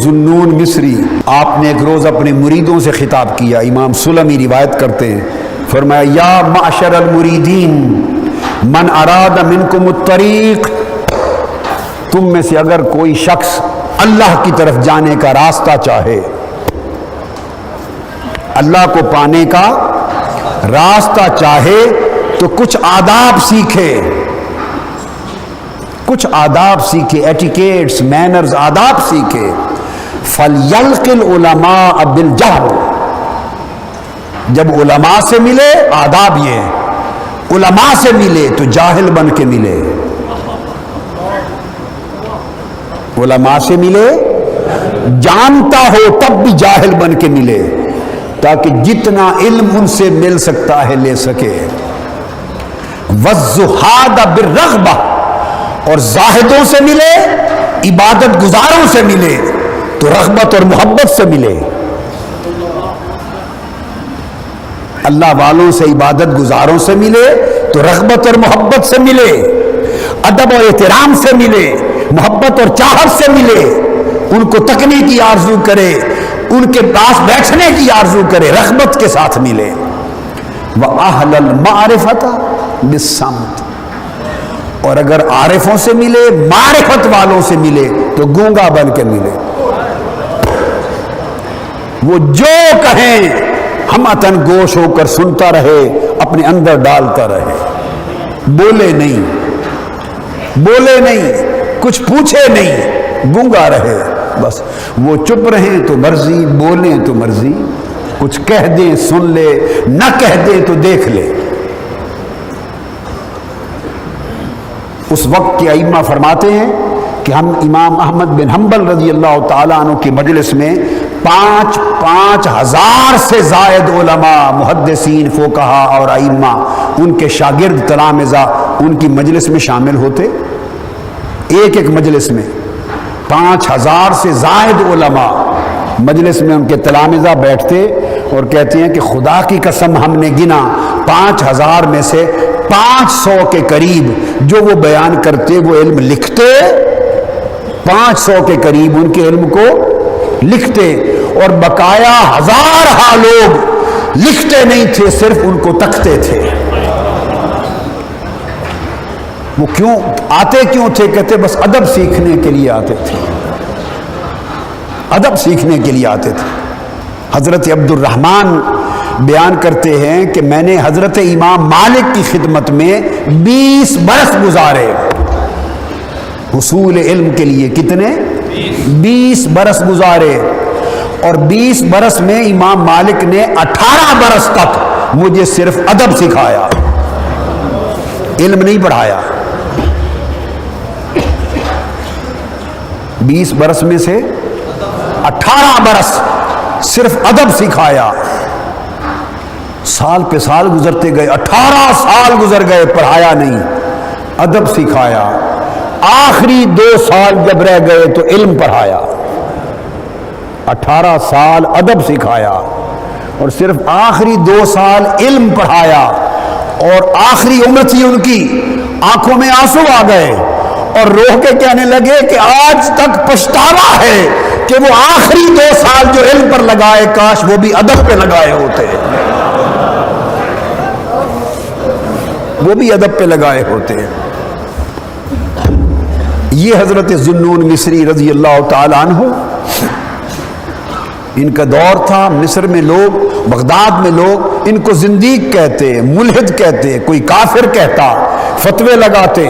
ذُنُّون مصری، آپ نے ایک روز اپنے مریدوں سے خطاب کیا، امام سلمی روایت کرتے ہیں، فرمایا یا معشر المریدین من اراد منکم الطریق، تم میں سے اگر کوئی شخص اللہ کی طرف جانے کا راستہ چاہے، اللہ کو پانے کا راستہ چاہے تو کچھ آداب سیکھے، کچھ آداب سیکھے، ایٹیکیٹس، مینرز، آداب سیکھے۔ فَلْيَلْقِ الْعُلَمَاءَ بِالْجَهْرِ، جب علماء سے ملے، آداب یہ ہے، علماء سے ملے تو جاہل بن کے ملے، علماء سے ملے جانتا ہو تب بھی جاہل بن کے ملے، تاکہ جتنا علم ان سے مل سکتا ہے لے سکے۔ وَالزُّهَادَ بِالرَّغْبَةِ، اور زاہدوں سے ملے، عبادت گزاروں سے ملے تو رغبت اور محبت سے ملے، اللہ والوں سے، عبادت گزاروں سے ملے تو رغبت اور محبت سے ملے، ادب اور احترام سے ملے، محبت اور چاہت سے ملے، ان کو تکنے کی آرزو کرے، ان کے پاس بیٹھنے کی آرزو کرے، رغبت کے ساتھ ملے۔ وَأَهْلَ الْمَعْرِفَةَ بِالصَّمْتِ، اور اگر عارفوں سے ملے، معرفت والوں سے ملے تو گونگا بن کے ملے، وہ جو کہیں ہمتن گوش ہو کر سنتا رہے، اپنے اندر ڈالتا رہے، بولے نہیں، بولے نہیں، کچھ پوچھے نہیں، گونگا رہے، بس وہ چپ رہیں تو مرضی، بولیں تو مرضی، کچھ کہہ دیں سن لے، نہ کہہ دیں تو دیکھ لے۔ اس وقت کے ائمہ فرماتے ہیں کہ ہم امام احمد بن حنبل رضی اللہ تعالیٰ عنہ کی مجلس میں 5,000 سے زائد علماء، محدثین، فقہا اور ائمہ، ان کے شاگرد تلامذہ ان کی مجلس میں شامل ہوتے، ایک ایک مجلس میں 5,000 سے زائد علماء مجلس میں ان کے تلامذہ بیٹھتے اور کہتے ہیں کہ خدا کی قسم ہم نے گنا 5,000 میں سے 500 کے قریب جو وہ بیان کرتے وہ علم لکھتے، 500 کے قریب ان کے علم کو لکھتے، اور بقایا ہزارہا لوگ لکھتے نہیں تھے، صرف ان کو تکتے تھے۔ وہ کیوں آتے کیوں تھے؟ کہتے بس ادب سیکھنے کے لیے آتے تھے، ادب سیکھنے کے لیے آتے تھے۔ حضرت عبد الرحمن بیان کرتے ہیں کہ میں نے حضرت امام مالک کی خدمت میں 20 برس گزارے حصول علم کے لیے۔ کتنے؟ 20 برس گزارے، اور 20 برس میں امام مالک نے 18 برس تک مجھے صرف ادب سکھایا، علم نہیں پڑھایا۔ 20 برس میں سے 18 برس صرف ادب سکھایا۔ سال پہ سال گزرتے گئے، 18 سال گزر گئے، پڑھایا نہیں، ادب سکھایا۔ آخری 2 سال جب رہ گئے تو علم پڑھایا۔ 18 سال ادب سکھایا اور صرف آخری 2 سال علم پڑھایا، اور آخری عمر تھی ان کی، آنکھوں میں آنسو آ گئے اور رو کے کہنے لگے کہ آج تک پچھتاوا ہے کہ وہ آخری 2 سال جو علم پر لگائے کاش وہ بھی ادب پہ لگائے ہوتے، وہ بھی ادب پہ لگائے ہوتے۔ یہ حضرت ذُنُّون مصری رضی اللہ تعالیٰ عنہ، ان کا دور تھا، مصر میں لوگ، بغداد میں لوگ ان کو زندیق کہتے، ملحد کہتے، کوئی کافر کہتا، فتوے لگاتے۔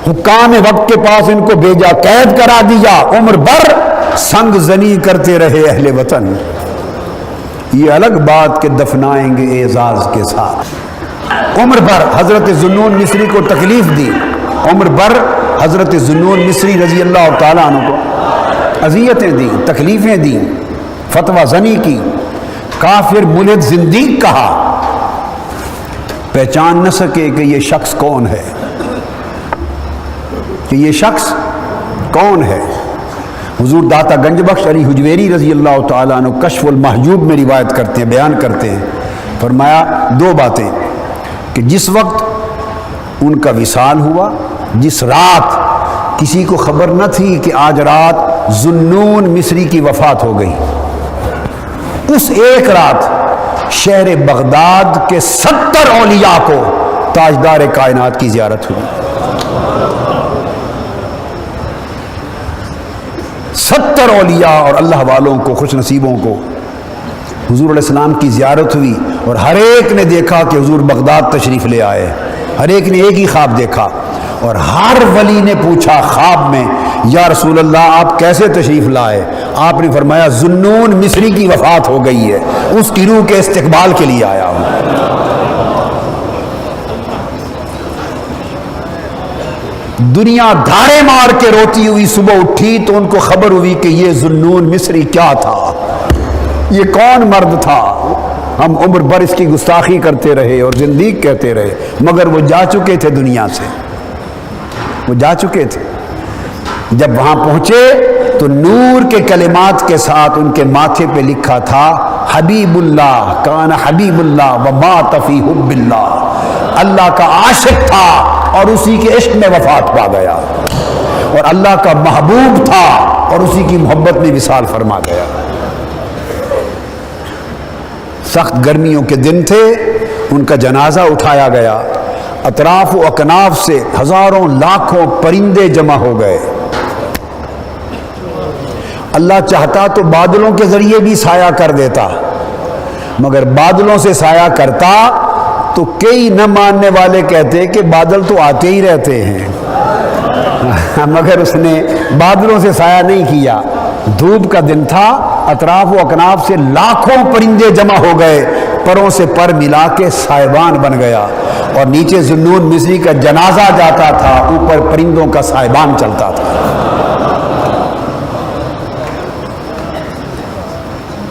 حکام وقت کے پاس ان کو بھیجا، قید کرا دیا، عمر بھر سنگ زنی کرتے رہے اہل وطن۔ یہ الگ بات کہ دفنائیں گے اعزاز کے ساتھ۔ عمر بھر حضرت ذُنُّون مصری کو تکلیف دی، عمر بھر حضرت ذُنُّون مصری رضی اللہ تعالیٰ عنہ کو اذیتیں دی، تکلیفیں دی، فتویٰ زنی کی، کافر، ملحد، زندیق کہا۔ پہچان نہ سکے کہ یہ شخص کون ہے، کہ یہ شخص کون ہے۔ حضور داتا گنج بخش علی حجویری رضی اللہ تعالیٰ عنہ کشف المحجوب میں روایت کرتے ہیں، بیان کرتے ہیں، فرمایا 2 باتیں، کہ جس وقت ان کا وصال ہوا، جس رات کسی کو خبر نہ تھی کہ آج رات ذوالنون مصری کی وفات ہو گئی۔ اس ایک رات شہر بغداد کے 70 اولیاء کو تاجدار کائنات کی زیارت ہوئی۔ 70 اولیاء اور اللہ والوں کو، خوش نصیبوں کو حضور علیہ السلام کی زیارت ہوئی، اور ہر ایک نے دیکھا کہ حضور بغداد تشریف لے آئے۔ ہر ایک نے ایک ہی خواب دیکھا، اور ہر ولی نے پوچھا خواب میں، یا رسول اللہ آپ کیسے تشریف لائے؟ آپ نے فرمایا ذوالنون مصری کی وفات ہو گئی ہے، اس کی روح کے استقبال کے لیے آیا ہوں۔ دنیا دھاڑے مار کے روتی ہوئی صبح اٹھی تو ان کو خبر ہوئی کہ یہ ذوالنون مصری کیا تھا، یہ کون مرد تھا؟ ہم عمر بھر اس کی گستاخی کرتے رہے اور زندگی کہتے رہے، مگر وہ جا چکے تھے دنیا سے، وہ جا چکے تھے۔ جب وہاں پہنچے تو نور کے کلمات کے ساتھ ان کے ماتھے پہ لکھا تھا حبیب اللہ، کان حبیب اللہ ومات فی حب اللہ، اللہ کا عاشق تھا اور اسی کے عشق میں وفات پا گیا، اور اللہ کا محبوب تھا اور اسی کی محبت میں وصال فرما گیا۔ سخت گرمیوں کے دن تھے، ان کا جنازہ اٹھایا گیا، اطراف و اکناف سے ہزاروں لاکھوں پرندے جمع ہو گئے۔ اللہ چاہتا تو بادلوں کے ذریعے بھی سایہ کر دیتا، مگر بادلوں سے سایہ کرتا تو کئی نہ ماننے والے کہتے کہ بادل تو آتے ہی رہتے ہیں، مگر اس نے بادلوں سے سایہ نہیں کیا۔ دھوپ کا دن تھا، اطراف و اکناف سے لاکھوں پرندے جمع ہو گئے، پروں سے پر ملا کے سائبان بن گیا، اور نیچے ذوالنون مصری کا جنازہ جاتا تھا، اوپر پرندوں کا سائبان چلتا تھا۔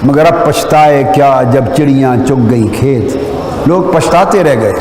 مگر اب پچھتائے کیا جب چڑیاں چگ گئی کھیت، لوگ پچھتاتے رہ گئے۔